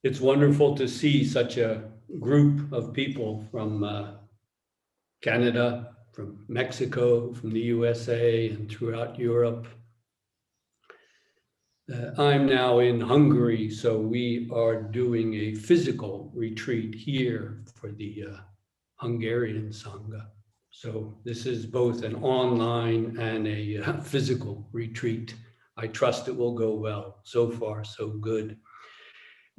It's wonderful to see such a group of people from Canada, from Mexico, from the USA, and throughout Europe. I'm now in Hungary, so we are doing a physical retreat here for the Hungarian sangha. So this is both an online and a physical retreat. I trust it will go well. So far, so good.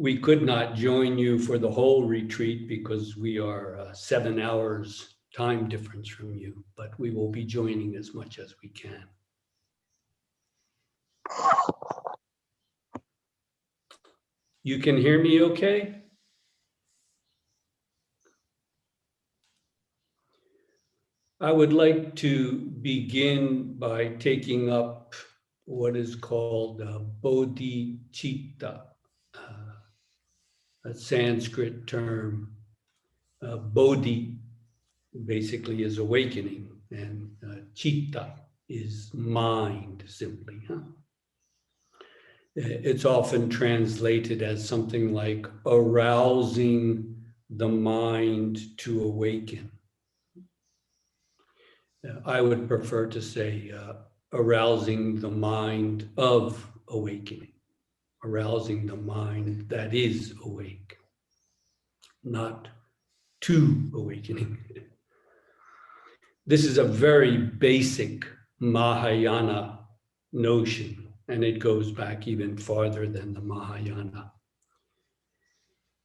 We could not join you for the whole retreat because we are 7 hours time difference from you, but we will be joining as much as we can. You can hear me okay? I would like to begin by taking up what is called Bodhicitta, a Sanskrit term. Bodhi basically is awakening, and citta is mind simply. It's often translated as something like arousing the mind to awaken. I would prefer to say arousing the mind of awakening, arousing the mind that is awake, not to awakening. This is a very basic Mahayana notion, and it goes back even farther than the Mahayana.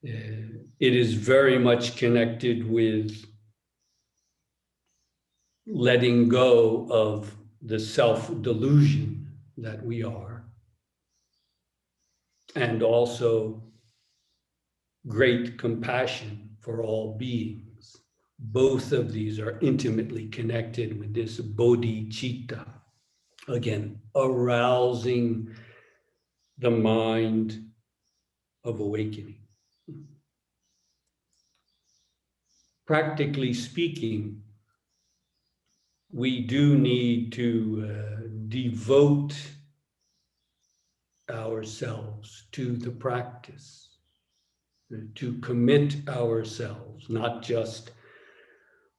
It is very much connected with letting go of the self-delusion that we are, and also great compassion for all beings. Both of these are intimately connected with this bodhicitta. Again, arousing the mind of awakening. Practically speaking, we do need to devote ourselves to the practice, to commit ourselves, not just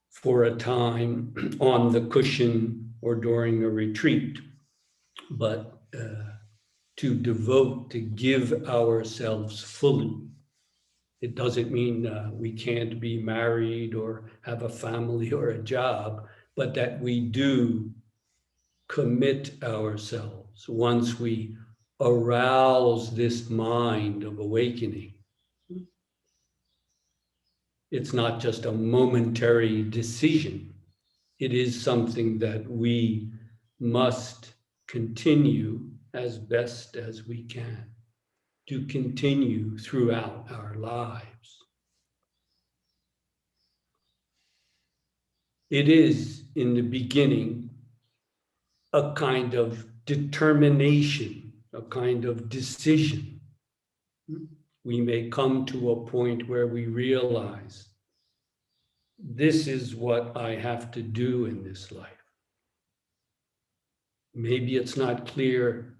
for a time on the cushion or during a retreat, but to devote, to give ourselves fully. It doesn't mean we can't be married or have a family or a job, but that we do commit ourselves once we arouse this mind of awakening. It's not just a momentary decision. It is something that we must continue as best as we can, to continue throughout our lives. It is, in the beginning, a kind of determination, a kind of decision. We may come to a point where we realize this is what I have to do in this life. Maybe it's not clear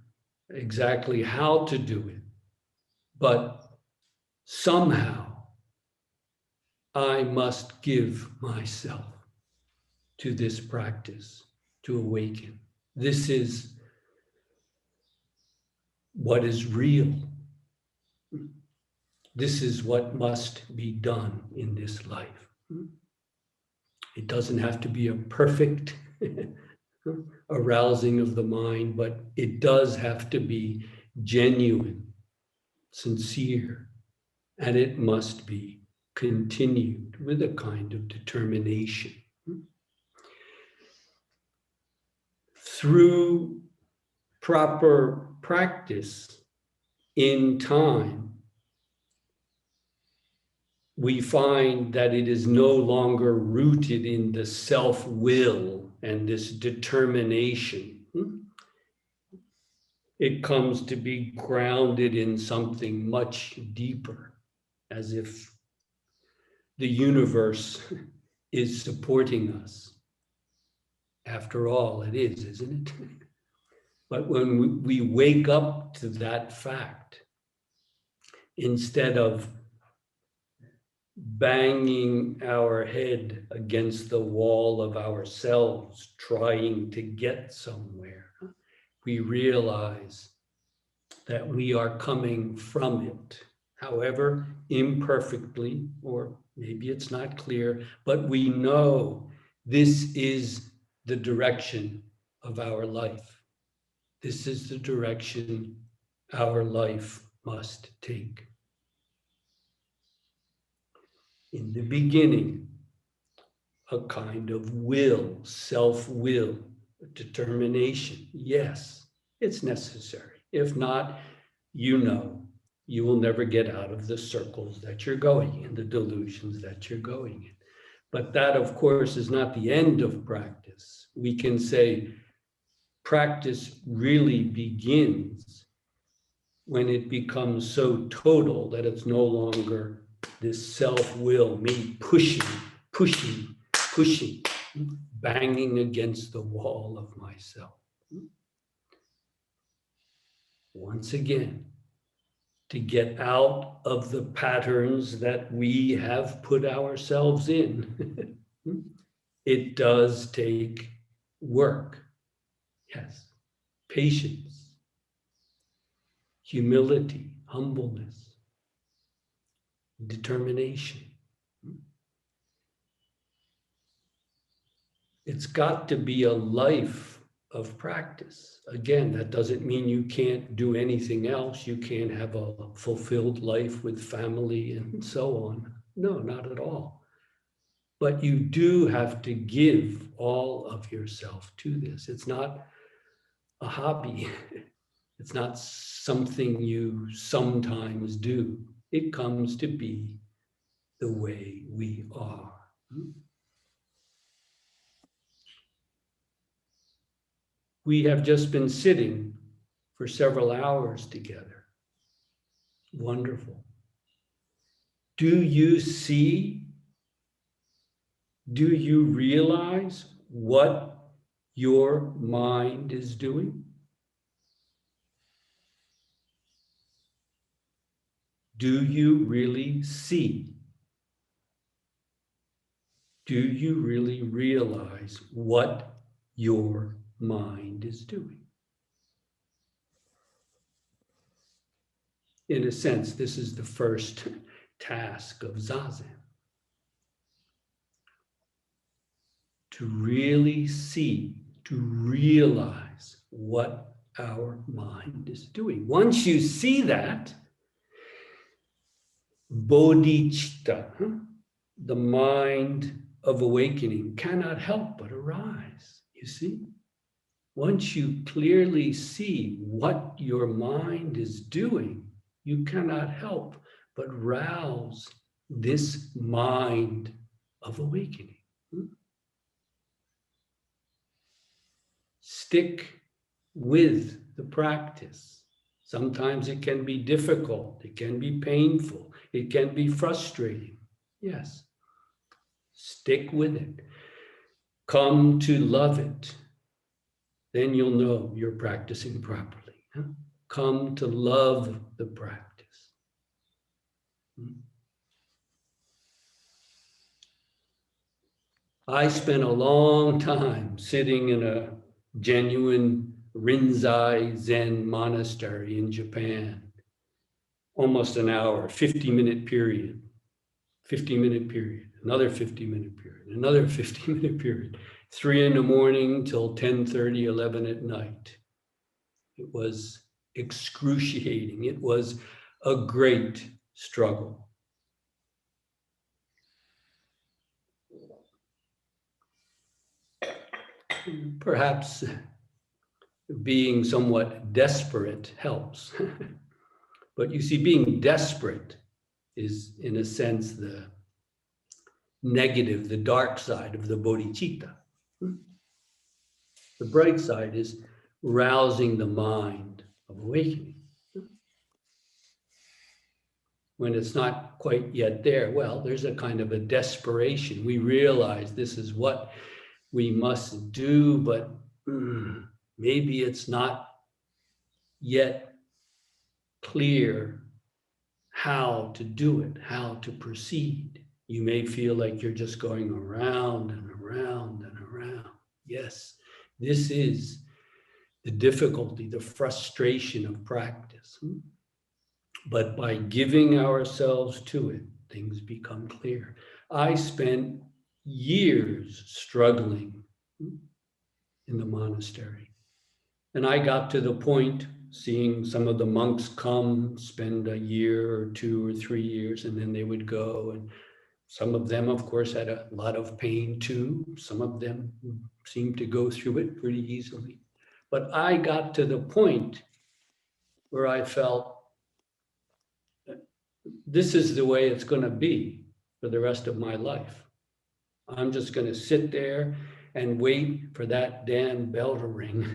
exactly how to do it, but somehow I must give myself to this practice, to awaken. This is what is real. This is what must be done in this life. It doesn't have to be a perfect arousing of the mind, but it does have to be genuine, sincere, and it must be continued with a kind of determination. Through proper practice in time, we find that it is no longer rooted in the self-will and this determination. It comes to be grounded in something much deeper, as if the universe is supporting us. After all, it is, isn't it? But when we wake up to that fact, instead of banging our head against the wall of ourselves, trying to get somewhere, we realize that we are coming from it, however imperfectly, or maybe it's not clear, but we know this is the direction of our life. This is the direction our life must take. In the beginning, a kind of will, self-will, determination. Yes, it's necessary. If not, you know, you will never get out of the circles that you're going in, the delusions that you're going in. But that, of course, is not the end of practice. We can say practice really begins when it becomes so total that it's no longer this self-will, me pushing, banging against the wall of myself. Once again, to get out of the patterns that we have put ourselves in, it does take work. Yes, patience, humility, humbleness, determination. It's got to be a life of practice. Again, that doesn't mean you can't do anything else. You can't have a fulfilled life with family and so on. No, not at all. But you do have to give all of yourself to this. It's not a hobby. It's not something you sometimes do. It comes to be the way we are. We have just been sitting for several hours together. Wonderful. Do you see? Do you realize what your mind is doing? Do you really see? Do you really realize what your mind is doing? In a sense, this is the first task of Zazen. To really see, to realize what our mind is doing. Once you see that, Bodhicitta, the mind of awakening, cannot help but arise, you see? Once you clearly see what your mind is doing, you cannot help but rouse this mind of awakening. Stick with the practice. Sometimes it can be difficult, it can be painful, it can be frustrating. Yes, stick with it. Come to love it. Then you'll know you're practicing properly. Come to love the practice. I spent a long time sitting in a genuine Rinzai Zen monastery in Japan. Almost an hour, 50-minute period, 50-minute period, another 50-minute period, another 50-minute period, 3 in the morning till 10:30, 11 at night. It was excruciating. It was a great struggle. Perhaps being somewhat desperate helps. But you see, being desperate is, in a sense, the negative, the dark side of the bodhicitta. The bright side is rousing the mind of awakening. When it's not quite yet there, well, there's a kind of a desperation. We realize this is what we must do, but maybe it's not yet clear how to do it, how to proceed. You may feel like you're just going around and around and around. Yes, this is the difficulty, the frustration of practice. But by giving ourselves to it, things become clear. I spent years struggling in the monastery. And I got to the point seeing some of the monks come, spend a year or 2 or 3 years, and then they would go. And some of them, of course, had a lot of pain too. Some of them seemed to go through it pretty easily. But I got to the point where I felt this is the way it's going to be for the rest of my life. I'm just going to sit there and wait for that damn bell to ring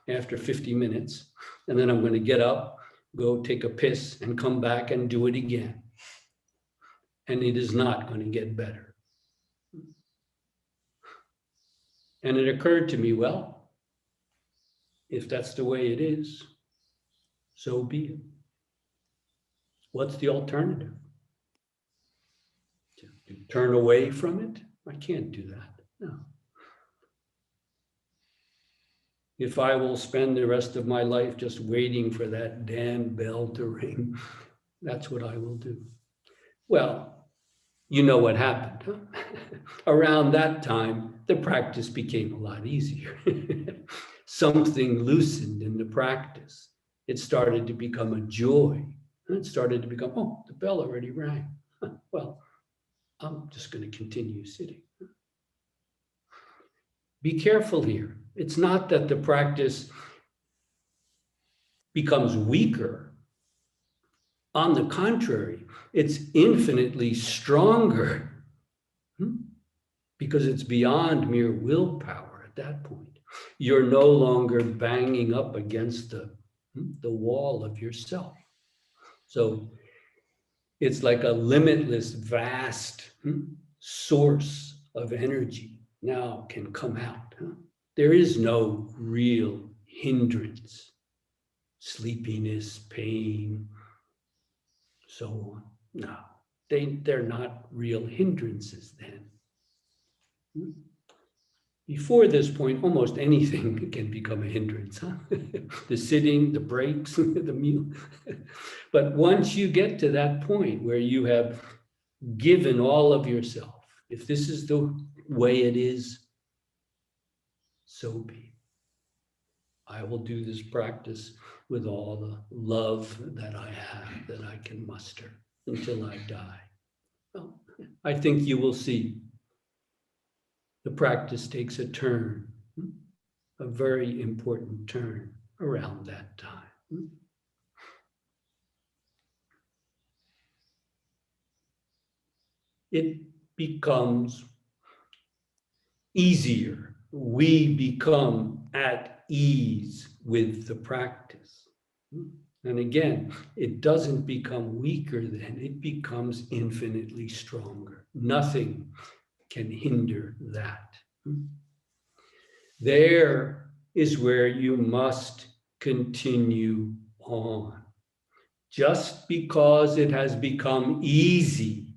after 50 minutes. And then I'm going to get up, go take a piss, and come back and do it again. And it is not going to get better. And it occurred to me, well, if that's the way it is, so be it. What's the alternative? To turn away from it? I can't do that. No. If I will spend the rest of my life just waiting for that damn bell to ring, that's what I will do. Well, you know what happened, huh? Around that time, the practice became a lot easier. Something loosened in the practice. It started to become a joy. It started to become, oh, the bell already rang. Well, I'm just going to continue sitting. Be careful here. It's not that the practice becomes weaker. On the contrary, it's infinitely stronger because it's beyond mere willpower at that point. You're no longer banging up against the wall of yourself. So it's like a limitless, vast source of energy now can come out. There is no real hindrance, sleepiness, pain, so on. No, they're not real hindrances then. Before this point, almost anything can become a hindrance. Huh? The sitting, the breaks, the meal. But once you get to that point where you have given all of yourself, if this is the way it is, so be it. I will do this practice with all the love that I have, that I can muster until I die. Well, I think you will see the practice takes a turn, a very important turn around that time. It becomes easier. We become at ease with the practice. And again, it doesn't become weaker then, it becomes infinitely stronger. Nothing can hinder that. There is where you must continue on. Just because it has become easy,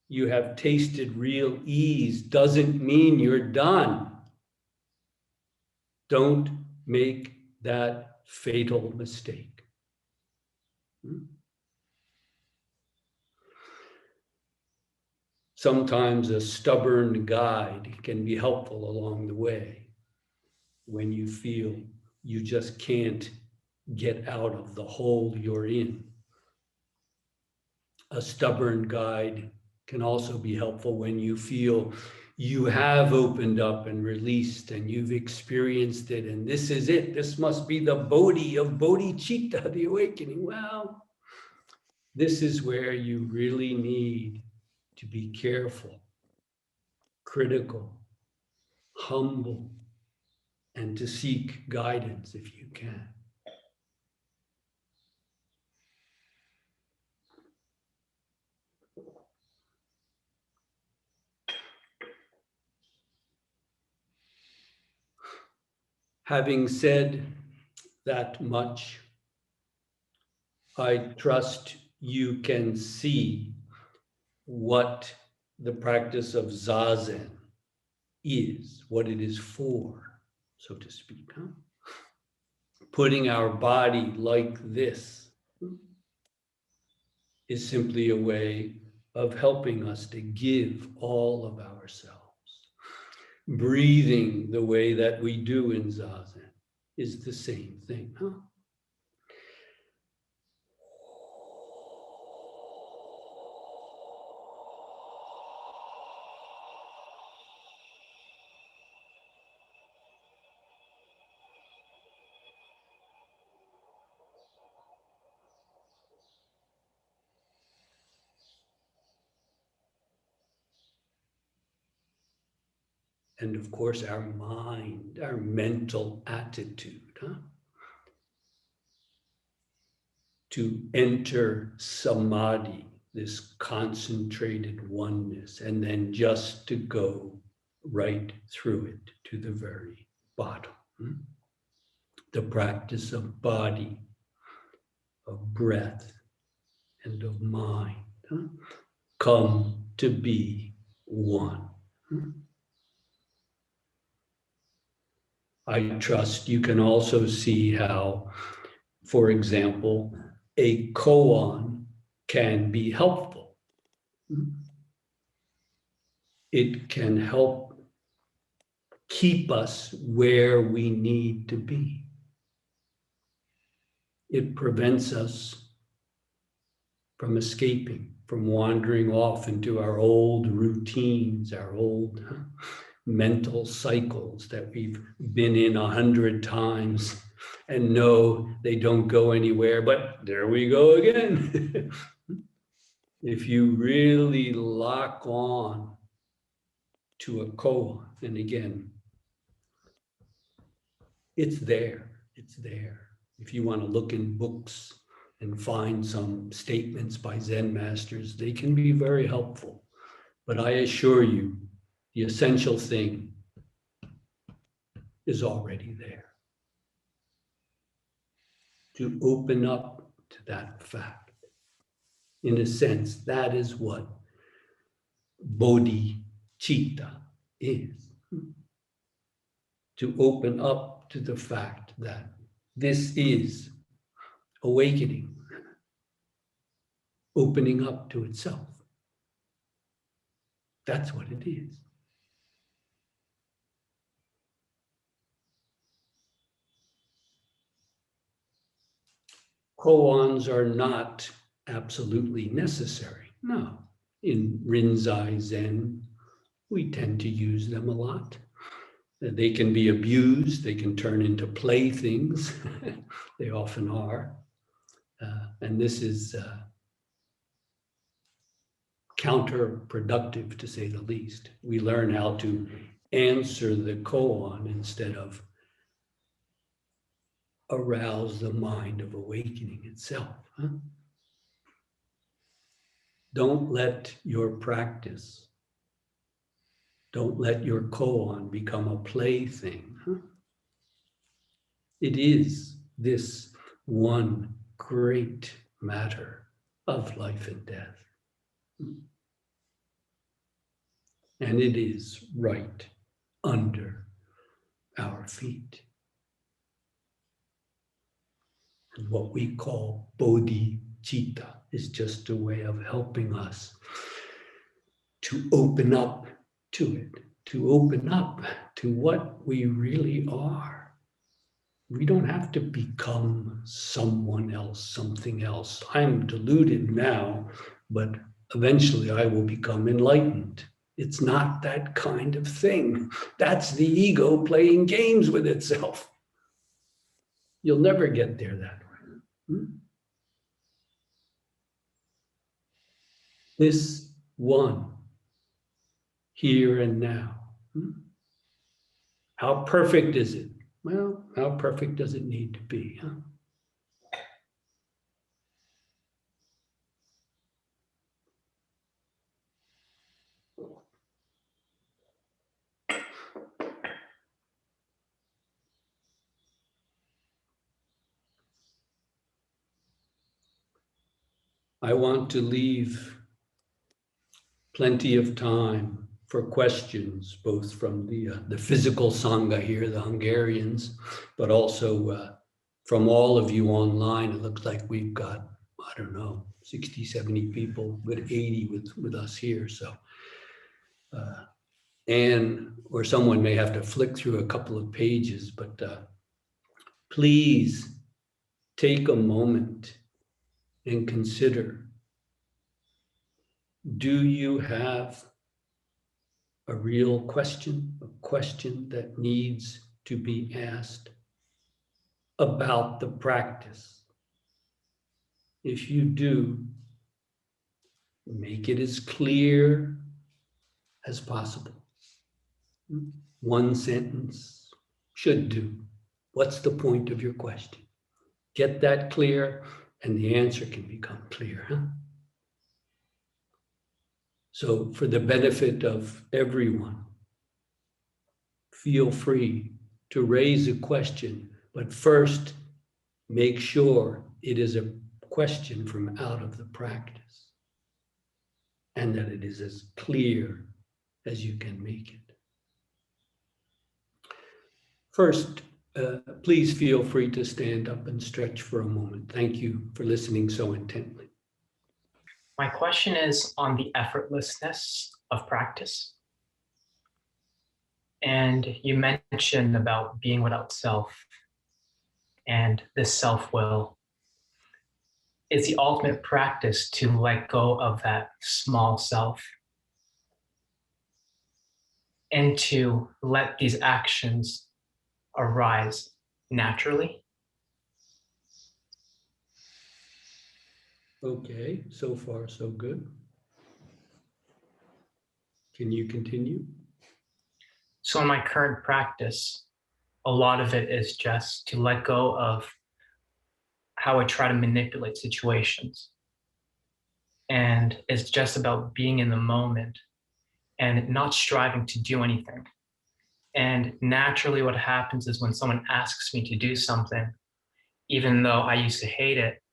you have tasted real ease, doesn't mean you're done. Don't make that fatal mistake. Sometimes a stubborn guide can be helpful along the way when you feel you just can't get out of the hole you're in. A stubborn guide can also be helpful when you feel you have opened up and released and you've experienced it and this is it. This must be the Bodhi of Bodhicitta, the awakening. Well, this is where you really need to be careful, critical, humble, and to seek guidance if you can. Having said that much, I trust you can see what the practice of Zazen is, what it is for, so to speak. Huh? Putting our body like this is simply a way of helping us to give all of ourselves. Breathing the way that we do in Zazen is the same thing. Huh? And of course, our mind, our mental attitude, huh? To enter samadhi, this concentrated oneness, and then just to go right through it to the very bottom. The practice of body, of breath, and of mind come to be one. I trust you can also see how, for example, a koan can be helpful. It can help keep us where we need to be. It prevents us from escaping, from wandering off into our old routines, our old mental cycles that we've been in 100 times and know they don't go anywhere, but there we go again. If you really lock on to a koan, and again, it's there, it's there. If you want to look in books and find some statements by Zen masters, they can be very helpful. But I assure you, the essential thing is already there. To open up to that fact. In a sense, that is what Bodhicitta is. To open up to the fact that this is awakening, opening up to itself. That's what it is. Koans are not absolutely necessary. No. In Rinzai Zen, we tend to use them a lot. They can be abused. They can turn into playthings. They often are. And this is counterproductive, to say the least. We learn how to answer the koan instead of arouse the mind of awakening itself. Huh? Don't let your practice, don't let your koan become a plaything. Huh? It is this one great matter of life and death. And it is right under our feet. And what we call bodhicitta is just a way of helping us to open up to it, to open up to what we really are. We don't have to become someone else, something else. I'm deluded now, but eventually I will become enlightened. It's not that kind of thing. That's the ego playing games with itself. You'll never get there that way. This one, here and now. How perfect is it? Well, how perfect does it need to be? Huh? I want to leave plenty of time for questions, both from the physical sangha here, the Hungarians, but also from all of you online. It looks like we've got, I don't know, 60, 70 people, with 80 with us here. So, and or someone may have to flick through a couple of pages, but please take a moment and consider, do you have a real question, a question that needs to be asked about the practice? If you do, make it as clear as possible. One sentence should do. What's the point of your question? Get that clear, and the answer can become clear. So for the benefit of everyone, feel free to raise a question, but first make sure it is a question from out of the practice and that it is as clear as you can make it. First, please feel free to stand up and stretch for a moment. Thank you for listening so intently. My question is on the effortlessness of practice. And you mentioned about being without self and this self-will. Is the ultimate practice to let go of that small self and to let these actions arise naturally? Okay, so far so good. Can you continue? So in my current practice, a lot of it is just to let go of how I try to manipulate situations. And it's just about being in the moment and not striving to do anything. And naturally what happens is when someone asks me to do something, even though I used to hate it,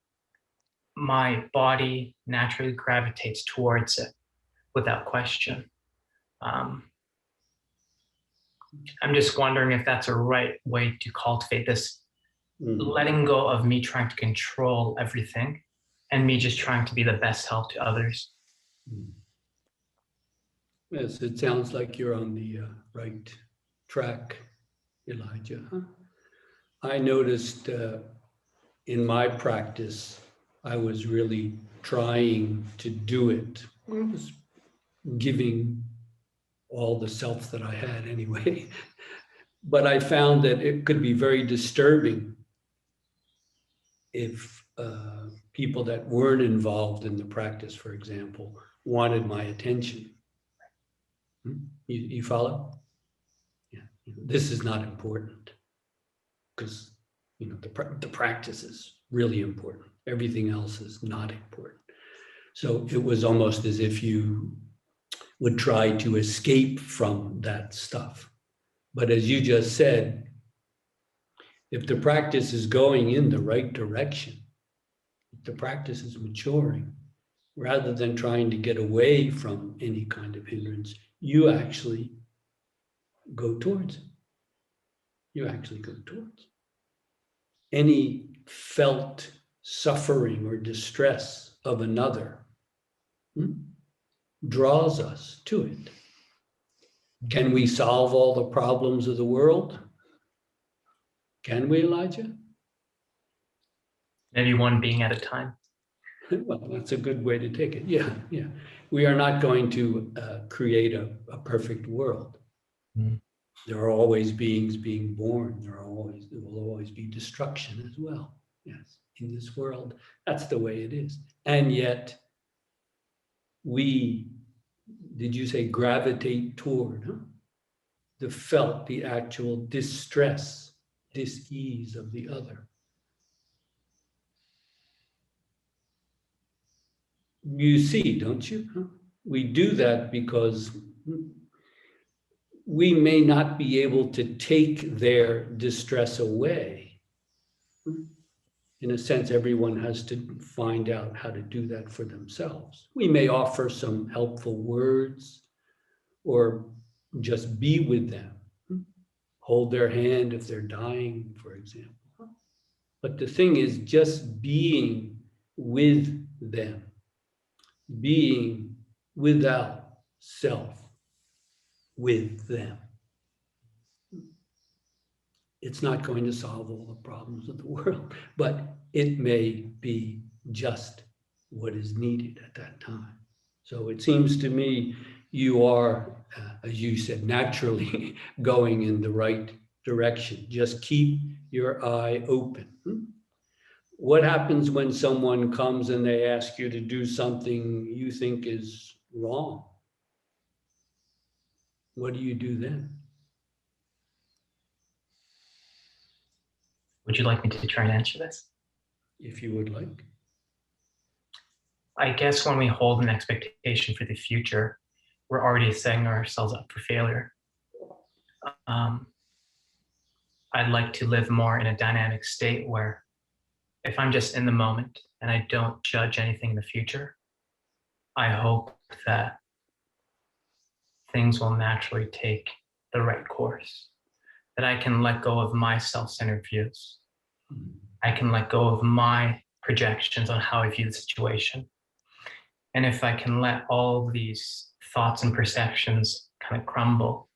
my body naturally gravitates towards it without question. I'm just wondering if that's a right way to cultivate this, letting go of me trying to control everything and me just trying to be the best help to others. Yes, it sounds like you're on the right track, Elijah. I noticed in my practice, I was really trying to do it. I was giving all the self that I had anyway. But I found that it could be very disturbing if people that weren't involved in the practice, for example, wanted my attention. You follow? Yeah. This is not important because the practice is really important. Everything else is not important. So it was almost as if you would try to escape from that stuff. But as you just said, if the practice is going in the right direction, if the practice is maturing, rather than trying to get away from any kind of hindrance, you actually go towards it. You actually go towards it. Any felt suffering or distress of another draws us to it. Can we solve all the problems of the world? Can we, Elijah? Maybe one being at a time. Well, that's a good way to take it. Yeah. We are not going to create a perfect world. There are always beings being born. There will always be destruction as well. Yes, in this world, that's the way it is. And yet, we, did you say gravitate toward, the actual distress, dis-ease of the other. You see, don't you? We do that because we may not be able to take their distress away. in a sense, everyone has to find out how to do that for themselves. We may offer some helpful words or just be with them, hold their hand if they're dying, for example. But the thing is just being with them, being without self with them. It's not going to solve all the problems of the world, but it may be just what is needed at that time. So it seems to me you are, as you said, naturally going in the right direction. Just keep your eye open. What happens when someone comes and they ask you to do something you think is wrong? What do you do then? Would you like me to try and answer this? If you would like. I guess when we hold an expectation for the future, we're already setting ourselves up for failure. I'd like to live more in a dynamic state where if I'm just in the moment and I don't judge anything in the future, I hope that things will naturally take the right course, that I can let go of my self-centered views. I can let go of my projections on how I view the situation. And if I can let all these thoughts and perceptions kind of crumble,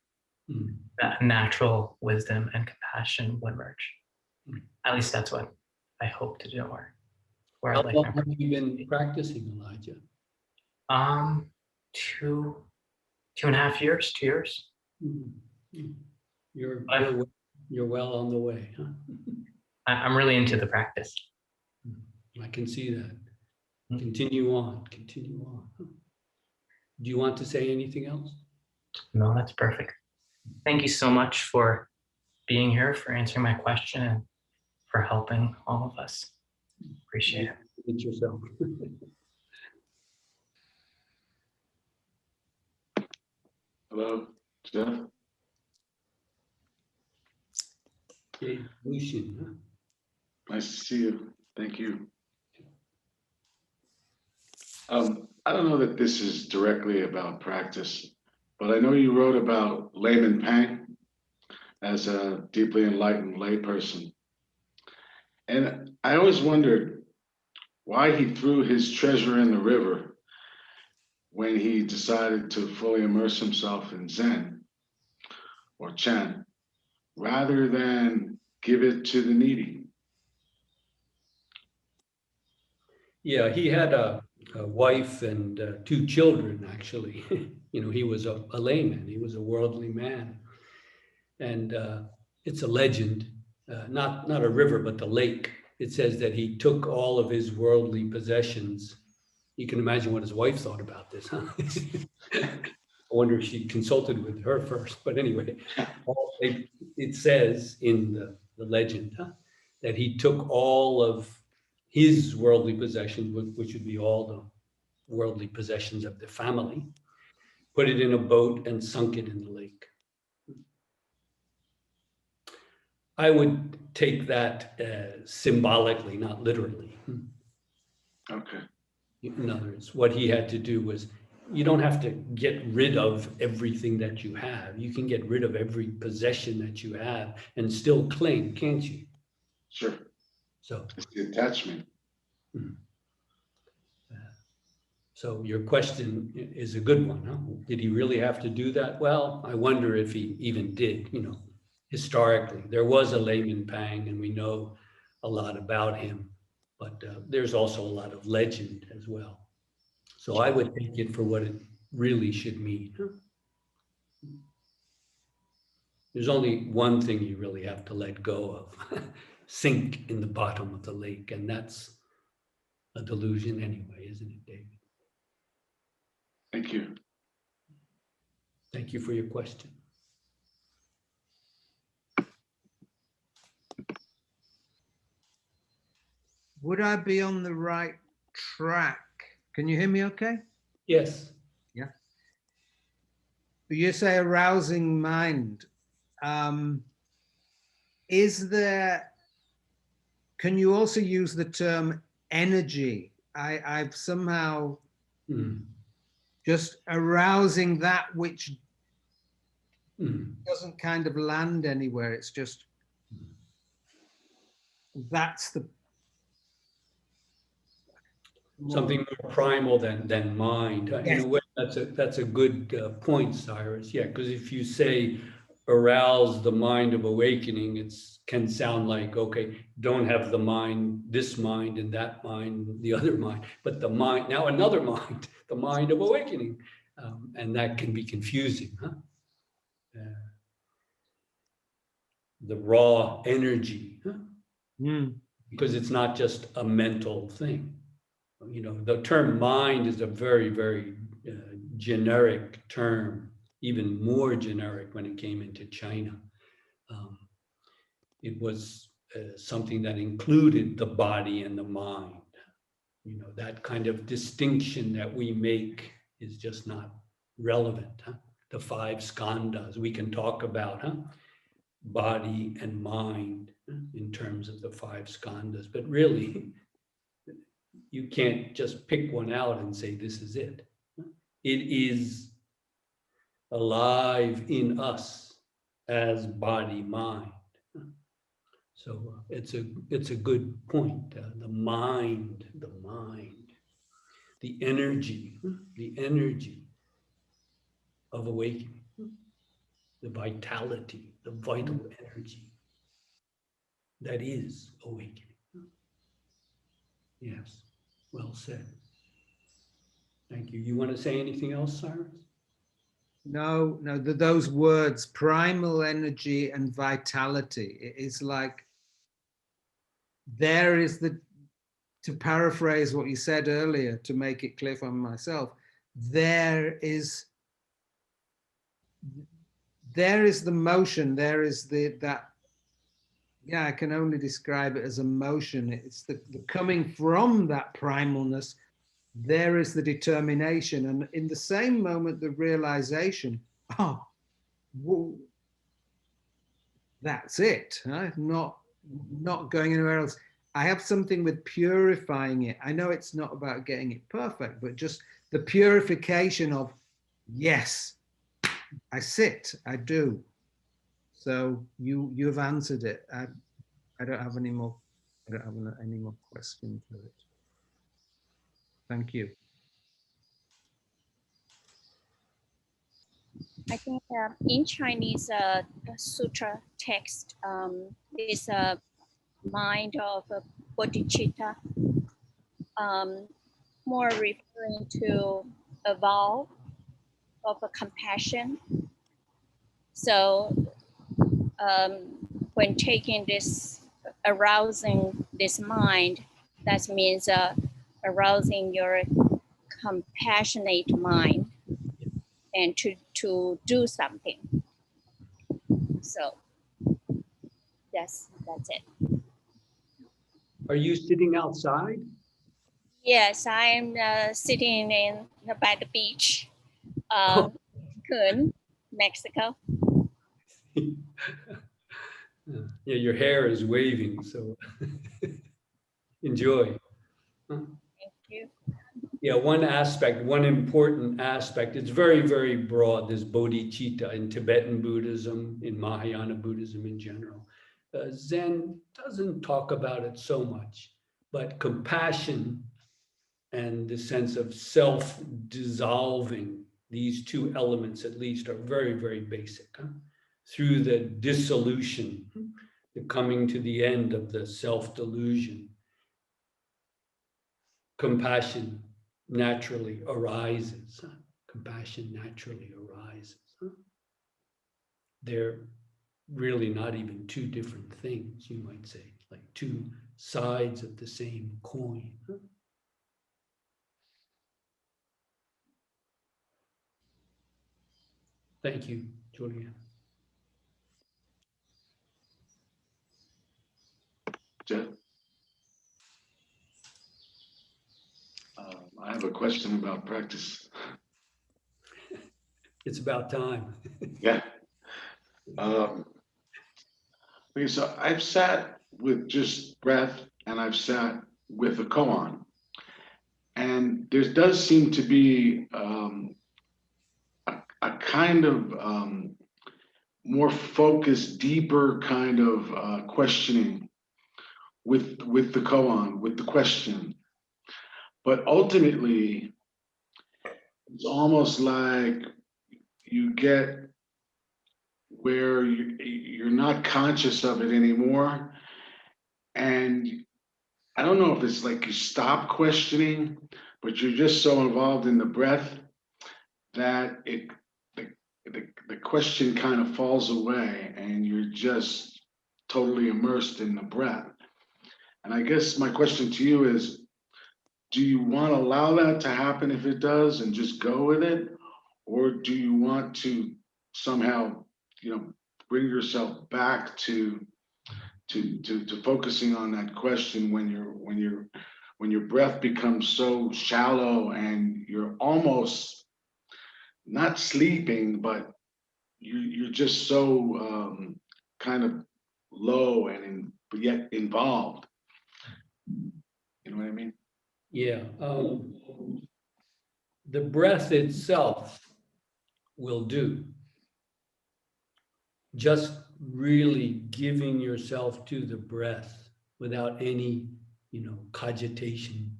that natural wisdom and compassion will emerge. At least that's what I hope to do. Or where How I'd like long my have you been practicing, Elijah? 2.5 years, 2 years. You're well on the way, huh? I'm really into the practice. I can see that. Continue on, continue on. Do you want to say anything else? No, that's perfect. Thank you so much for being here, for answering my question, and for helping all of us. Appreciate it. It's yourself. Hello, Jeff. Okay, Lucian, huh? Nice to see you. Thank you. I don't know that this is directly about practice, but I know you wrote about Layman Pang as a deeply enlightened layperson. And I always wondered why he threw his treasure in the river when he decided to fully immerse himself in Zen or Chan, rather than give it to the needy. Yeah, he had a wife and 2 children, actually. He was a layman, he was a worldly man. And it's a legend, not a river, but the lake. It says that he took all of his worldly possessions. You can imagine what his wife thought about this, huh? I wonder if she consulted with her first. But anyway, it says in the legend, huh, that he took all of his worldly possessions, which would be all the worldly possessions of the family, put it in a boat and sunk it in the lake. I would take that symbolically, not literally. Okay. In other words, what he had to do was, you don't have to get rid of everything that you have. You can get rid of every possession that you have and still cling, can't you? Sure. So, It's the attachment. so your question is a good one, huh? Did he really have to do that? Well, I wonder if he even did, historically. There was a Layman Pang, and we know a lot about him, but there's also a lot of legend as well. So I would take it for what it really should mean. There's only one thing you really have to let go of, sink in the bottom of the lake, and that's a delusion anyway, isn't it, David? Thank you. Thank you for your question. Would I be on the right track? Can you hear me okay? Yes. Yeah. You say a rousing mind. Is there can you also use the term energy? I've somehow Mm, just arousing that which mm. doesn't kind of land anywhere. It's just, that's the Something more primal than mind. In Yes. a way, that's a good point, Cyrus. Yeah, because if you say arouse the mind of awakening, it can sound like, okay, don't have the mind, this mind and that mind, the other mind, but the mind, now another mind, the mind of awakening. And that can be confusing, huh? The raw energy, huh? Because it's not just a mental thing. You know, the term mind is a very, very generic term, even more generic when it came into China. It was something that included the body and the mind. You know, that kind of distinction that we make is just not relevant. Huh? The five skandhas we can talk about, huh? Body and mind in terms of the five skandhas, but really, you can't just pick one out and say, this is it. It is alive in us as body mind. So it's a good point. The mind, the energy of awakening, the vitality, the vital energy that is awakening. Yes, well said. Thank you. You want to say anything else, Cyrus? No, those words, primal energy and vitality, it's like there is the, to paraphrase what you said earlier, to make it clear for myself, there is the motion, there is that, yeah, I can only describe it as a motion. It's the coming from that primalness. There is the determination, and in the same moment, the realization, oh, whoa, that's it. Huh? Not going anywhere else. I have something with purifying it. I know it's not about getting it perfect, but just the purification of, yes, I sit, I do. So you've answered it. I don't have any more. I don't have any more questions for it. Thank you. I think in Chinese sutra text, is a mind of Bodhicitta, more referring to a vow of a compassion. So when taking this, arousing this mind, that means arousing your compassionate mind and to do something. So that's it. Are you sitting outside? Yes, I'm sitting by the beach, Oh. Cancun, Mexico. Yeah, your hair is waving, so enjoy. Thank you. Yeah, one aspect, one important aspect, it's very, very broad, this bodhicitta in Tibetan Buddhism, in Mahayana Buddhism in general. Zen doesn't talk about it so much, but compassion and the sense of self-dissolving, these two elements at least are very, very basic. Huh? Through the dissolution, the coming to the end of the self-delusion, compassion naturally arises. Huh? Compassion naturally arises. Huh? They're really not even two different things, you might say, like two sides of the same coin. Huh? Thank you, Julian. Jeff? I have a question about practice. It's about time. Yeah. Okay, so I've sat with just breath and I've sat with a koan. And there does seem to be a kind of more focused, deeper kind of questioning with the koan, with the question. But ultimately, it's almost like you get where you're not conscious of it anymore. And I don't know if it's like you stop questioning, but you're just so involved in the breath that the question kind of falls away and you're just totally immersed in the breath. And I guess my question to you is, do you want to allow that to happen if it does and just go with it? Or do you want to somehow, bring yourself back to focusing on that question when your breath becomes so shallow and you're almost not sleeping, but you're just so kind of low and but yet involved. You know what I mean? Yeah. The breath itself will do. Just really giving yourself to the breath without any, cogitation,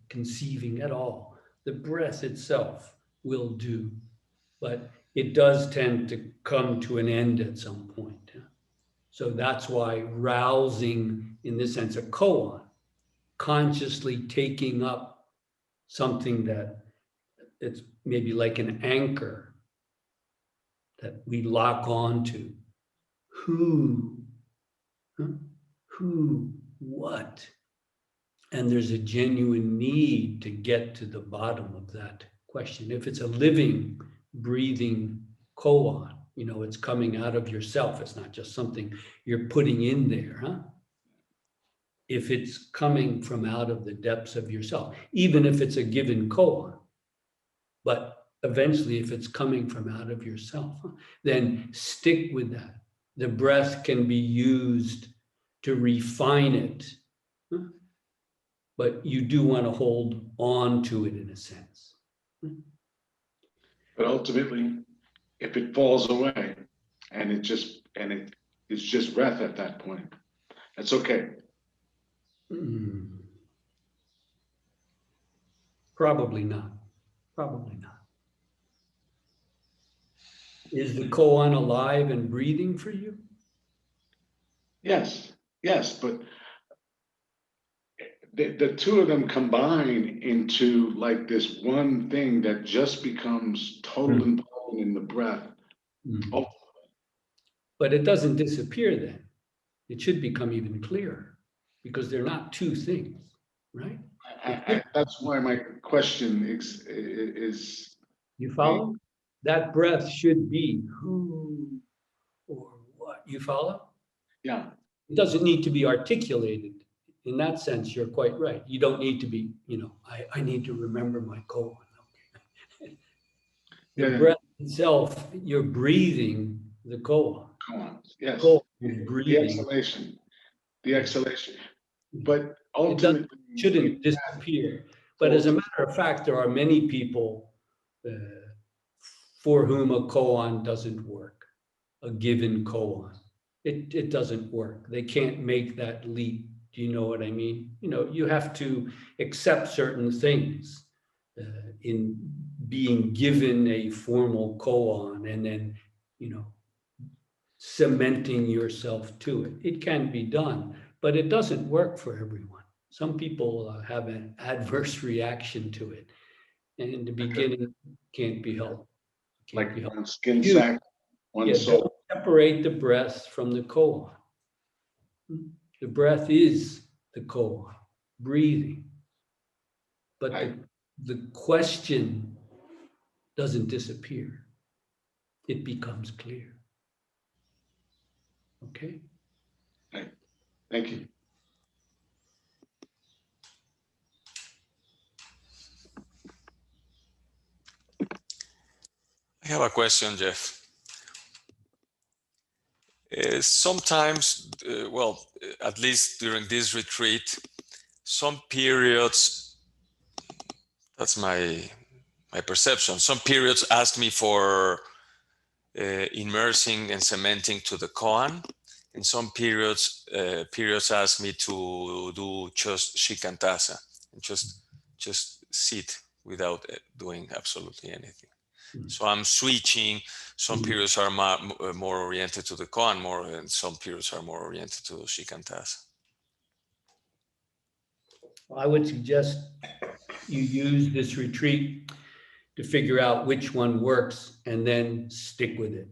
conceiving at all. The breath itself will do, but it does tend to come to an end at some point. So that's why rousing, in this sense, a koan, consciously taking up something that it's maybe like an anchor that we lock onto. Who, who, what? And there's a genuine need to get to the bottom of that question. If it's a living, breathing koan, it's coming out of yourself. It's not just something you're putting in there, huh? If it's coming from out of the depths of yourself, even if it's a given koan, but eventually if it's coming from out of yourself, then stick with that. The breath can be used to refine it, but you do want to hold on to it in a sense. But ultimately, if it falls away and it's just breath at that point, that's okay. Probably not. Probably not. Is the koan alive and breathing for you? Yes, but the two of them combine into like this one thing that just becomes total involvement in the breath. But it doesn't disappear then. It should become even clearer because they're not two things, right? That's why my question is you follow? That breath should be who or what. You follow? Yeah. It doesn't need to be articulated. In that sense, you're quite right. You don't need to be, I need to remember my koan. The breath itself, you're breathing the koan. Yes. Koan is breathing. The exhalation. But ultimately, it shouldn't disappear. But as a matter of fact, there are many people for whom a koan doesn't work, a given koan. It doesn't work. They can't make that leap. Do you know what I mean? You have to accept certain things in being given a formal koan and then, cementing yourself to it. It can be done, but it doesn't work for everyone. Some people have an adverse reaction to it. And in the beginning, can't be helped. Like one skin sack, one soul. Don't separate the breath from the koan. The breath is the koan, breathing. But the question doesn't disappear. It becomes clear. Okay? Right. Thank you. I have a question, Jeff. Sometimes, well, at least during this retreat, some periods, that's my perception, some periods ask me for immersing and cementing to the koan. In some periods ask me to do just shikantaza, and just sit without doing absolutely anything. So I'm switching. Some periods are more oriented to the koan, and some periods are more oriented to shikantaza. I would suggest you use this retreat to figure out which one works and then stick with it.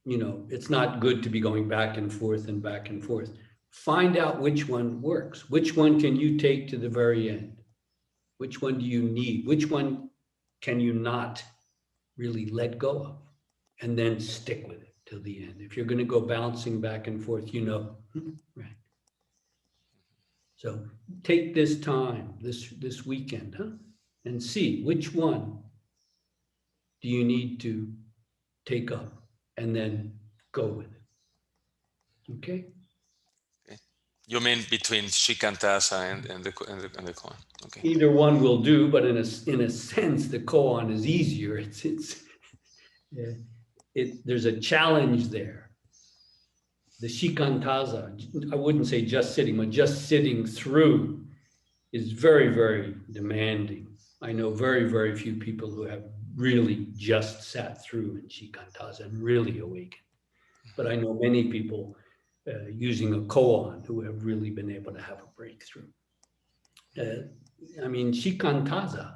You know, it's not good to be going back and forth and back and forth. Find out which one works. Which one can you take to the very end? Which one do you need? Which one can you not really let go of? And then stick with it till the end. If you're going to go bouncing back and forth, you know, right? So take this time, this weekend, and see which one do you need to take up, and then go with it. Okay? You mean between shikantaza and the koan? Okay. Either one will do, but in a sense, the koan is easier. There's a challenge there. The shikantaza, I wouldn't say just sitting, but just sitting through is very, very demanding. I know very, very few people who have really just sat through in shikantaza and really awakened. But I know many people using a koan who have really been able to have a breakthrough. I mean, shikantaza,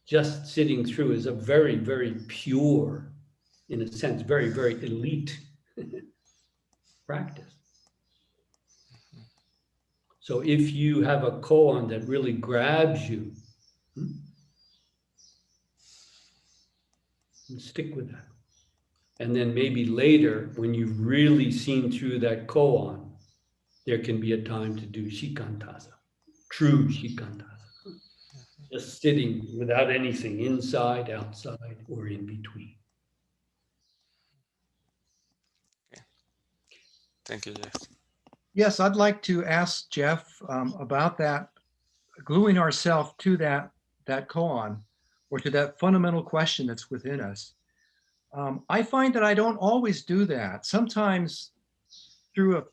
just sitting through, is a very, very pure, in a sense, very, very elite practice. So if you have a koan that really grabs you, stick with that. And then maybe later, when you've really seen through that koan, there can be a time to do shikantaza, true shikantaza. Just sitting without anything inside, outside, or in between. Okay. Thank you, Jeff. Yes, I'd like to ask Jeff about that, gluing ourselves to that koan, or to that fundamental question that's within us. I find that I don't always do that. Sometimes through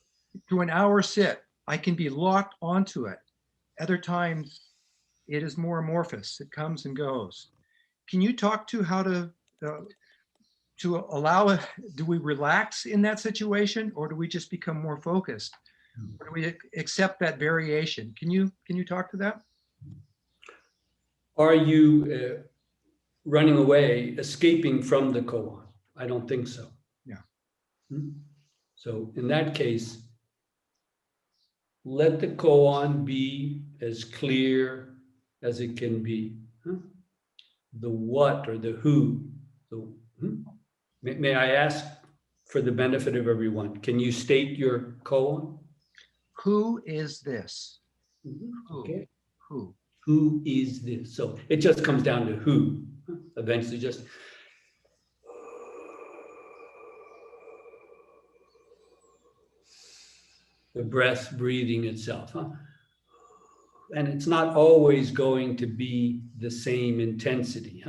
an hour sit, I can be locked onto it. Other times it is more amorphous. It comes and goes. Can you talk to how to allow it? Do we relax in that situation, or do we just become more focused? Or do we accept that variation? Can you talk to that? Are you running away, escaping from the koan? I don't think so. Yeah. So in that case, let the koan be as clear as it can be. The what or the who. May I ask, for the benefit of everyone, can you state your koan? Who is this? Okay. Who? Who is this? So it just comes down to who. Eventually just the breath breathing itself. And it's not always going to be the same intensity.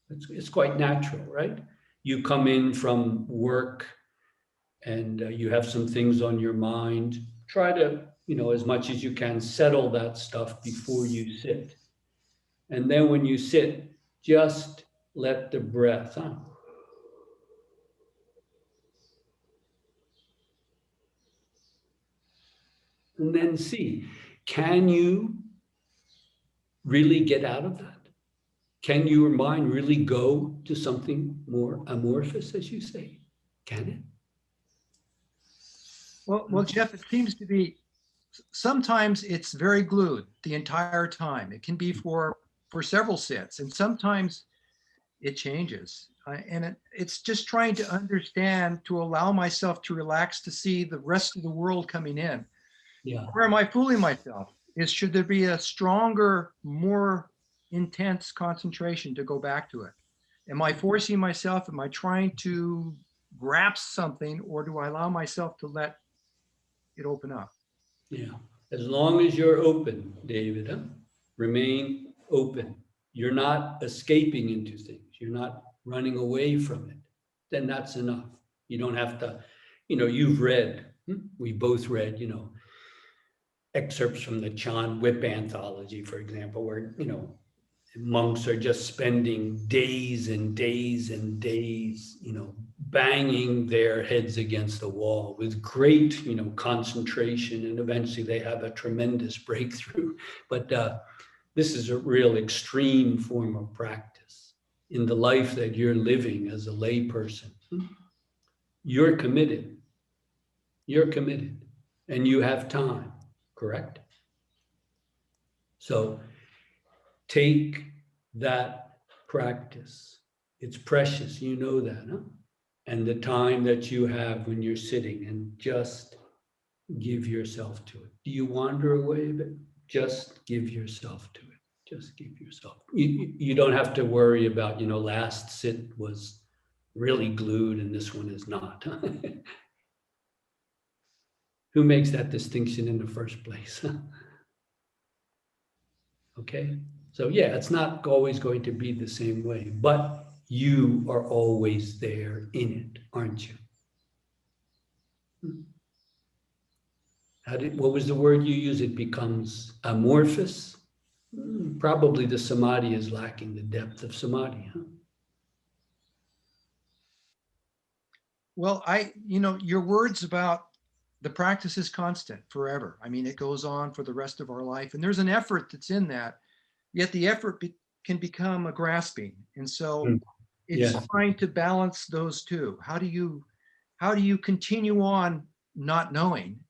It's quite natural, right? You come in from work and you have some things on your mind. Try to, as much as you can, settle that stuff before you sit. And then when you sit, just let the breath. And then see, can you really get out of that? Can your mind really go to something more amorphous, as you say? Can it? Well, Jeff, it seems to be, sometimes it's very glued the entire time. It can be for several sits, and sometimes it changes. And it's just trying to understand, to allow myself to relax, to see the rest of the world coming in. Yeah. Where am I fooling myself? Should there be a stronger, more intense concentration to go back to it? Am I forcing myself? Am I trying to grasp something, or do I allow myself to let it open up? Yeah, as long as you're open, David, huh? Remain open. You're not escaping into things. You're not running away from it. Then that's enough. You don't have to, you've read, we both read, excerpts from the Chan Whip anthology, for example, where, monks are just spending days and days and days, banging their heads against the wall with great, concentration, and eventually they have a tremendous breakthrough. But this is a real extreme form of practice in the life that you're living as a lay person. You're committed. You're committed, and you have time, correct? So take that practice. It's precious, you know that, huh? And the time that you have when you're sitting, and just give yourself to it. Do you wander away? But just give yourself to it. Just give yourself. You don't have to worry about, last sit was really glued and this one is not. Who makes that distinction in the first place? Okay, so yeah, it's not always going to be the same way, but you are always there in it, aren't you? What was the word you use? It becomes amorphous. Probably the samadhi is lacking the depth of samadhi, huh? Well, your words about the practice is constant forever. I mean, it goes on for the rest of our life, and there's an effort that's in that, yet the effort can become a grasping. And so it's Yes. trying to balance those two. How do you continue on not knowing,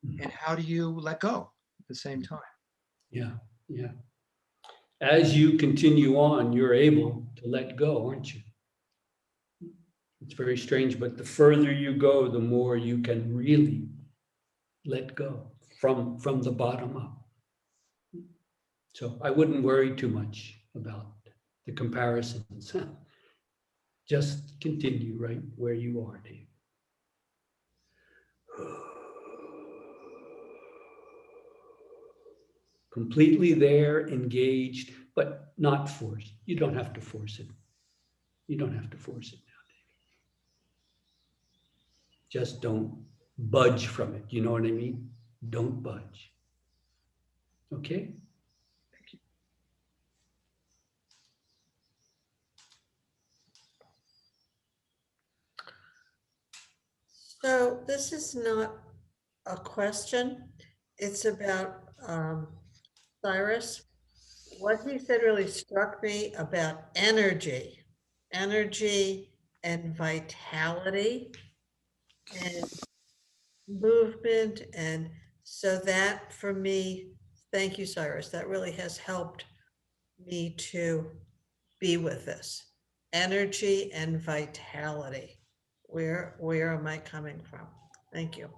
and how do you let go at the same time? Yeah, yeah. As you continue on, you're able to let go, aren't you? It's very strange, but the further you go, the more you can really let go from the bottom up. So I wouldn't worry too much about the comparisons. Just continue right where you are, Dave. Completely there, engaged, but not forced. You don't have to force it. You don't have to force it now, Dave. Just don't budge from it. You know what I mean? Don't budge. Okay? So this is not a question. It's about Cyrus. What he said really struck me about energy and vitality and movement. And so that for me, thank you, Cyrus, that really has helped me to be with this. Energy and vitality. Where am I coming from? Thank you.